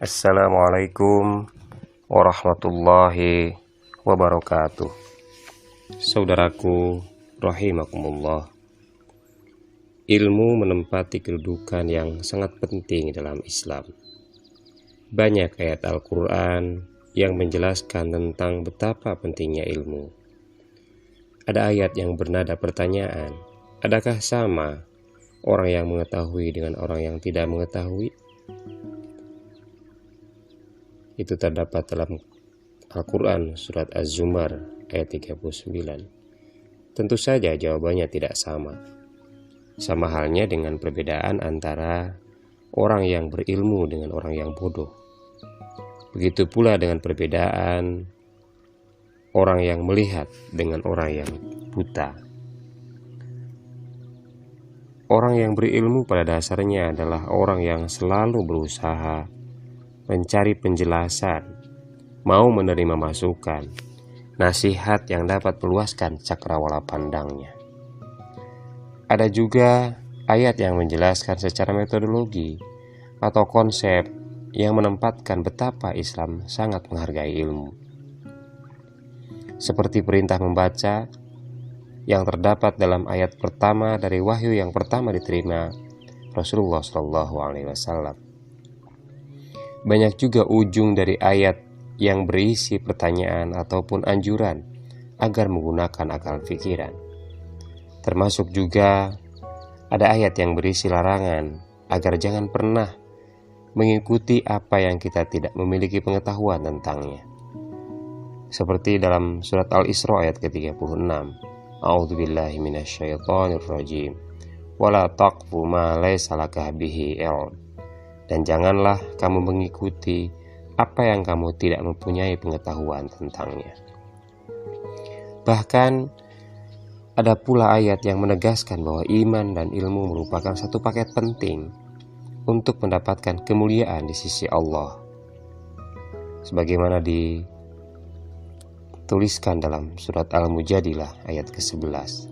Assalamualaikum warahmatullahi wabarakatuh. Saudaraku rahimakumullah, ilmu menempati kedudukan yang sangat penting dalam Islam. Banyak ayat Al-Quran yang menjelaskan tentang betapa pentingnya ilmu. Ada ayat yang bernada pertanyaan, adakah sama orang yang mengetahui dengan orang yang tidak mengetahui? Itu terdapat dalam Al-Quran surat Az-Zumar ayat 39. Tentu saja jawabannya tidak sama. Sama halnya dengan perbedaan antara orang yang berilmu dengan orang yang bodoh. Begitu pula dengan perbedaan orang yang melihat dengan orang yang buta. Orang yang berilmu pada dasarnya adalah orang yang selalu berusaha mencari penjelasan, mau menerima masukan, nasihat yang dapat meluaskan cakrawala pandangnya. Ada juga ayat yang menjelaskan secara metodologi atau konsep yang menempatkan betapa Islam sangat menghargai ilmu. Seperti perintah membaca yang terdapat dalam ayat pertama dari wahyu yang pertama diterima Rasulullah SAW. Banyak juga ujung dari ayat yang berisi pertanyaan ataupun anjuran agar menggunakan akal pikiran. Termasuk juga ada ayat yang berisi larangan agar jangan pernah mengikuti apa yang kita tidak memiliki pengetahuan tentangnya. Seperti dalam surat Al-Isra ayat ke-36. A'udzubillahi minasyaitonirrajim. Wala taqfu ma laysa laka bihi ilm. Dan janganlah kamu mengikuti apa yang kamu tidak mempunyai pengetahuan tentangnya. Bahkan ada pula ayat yang menegaskan bahwa iman dan ilmu merupakan satu paket penting untuk mendapatkan kemuliaan di sisi Allah. Sebagaimana dituliskan dalam surat Al-Mujadilah ayat ke-11.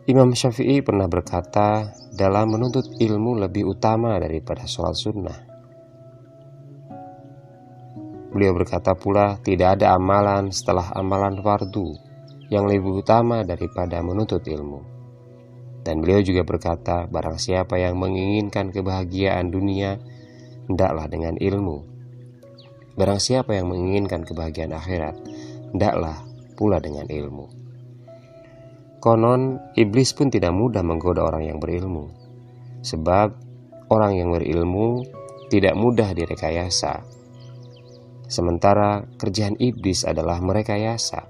Imam Syafi'i pernah berkata, dalam menuntut ilmu lebih utama daripada sholat sunnah. Beliau berkata pula, tidak ada amalan setelah amalan fardu yang lebih utama daripada menuntut ilmu. Dan beliau juga berkata, barang siapa yang menginginkan kebahagiaan dunia, hendaklah dengan ilmu. Barang siapa yang menginginkan kebahagiaan akhirat, hendaklah pula dengan ilmu. Konon, iblis pun tidak mudah menggoda orang yang berilmu. Sebab orang yang berilmu tidak mudah direkayasa. Sementara kerjaan iblis adalah merekayasa.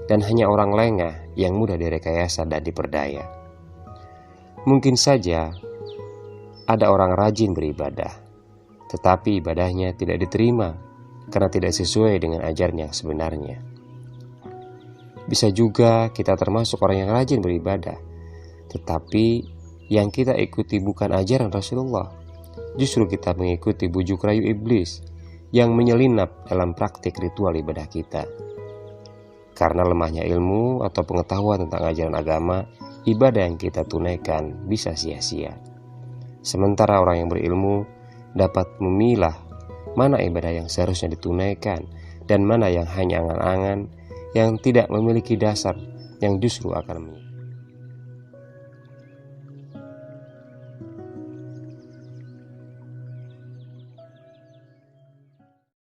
Dan hanya orang lengah yang mudah direkayasa dan diperdaya. Mungkin saja ada orang rajin beribadah, tetapi ibadahnya tidak diterima karena tidak sesuai dengan ajaran yang sebenarnya. Bisa juga kita termasuk orang yang rajin beribadah, tetapi yang kita ikuti bukan ajaran Rasulullah. Justru kita mengikuti bujuk rayu iblis yang menyelinap dalam praktik ritual ibadah kita. Karena lemahnya ilmu atau pengetahuan tentang ajaran agama, ibadah yang kita tunaikan bisa sia-sia. Sementara orang yang berilmu dapat memilah mana ibadah yang seharusnya ditunaikan dan mana yang hanya angan-angan yang tidak memiliki dasar yang justru akan menyesatkan.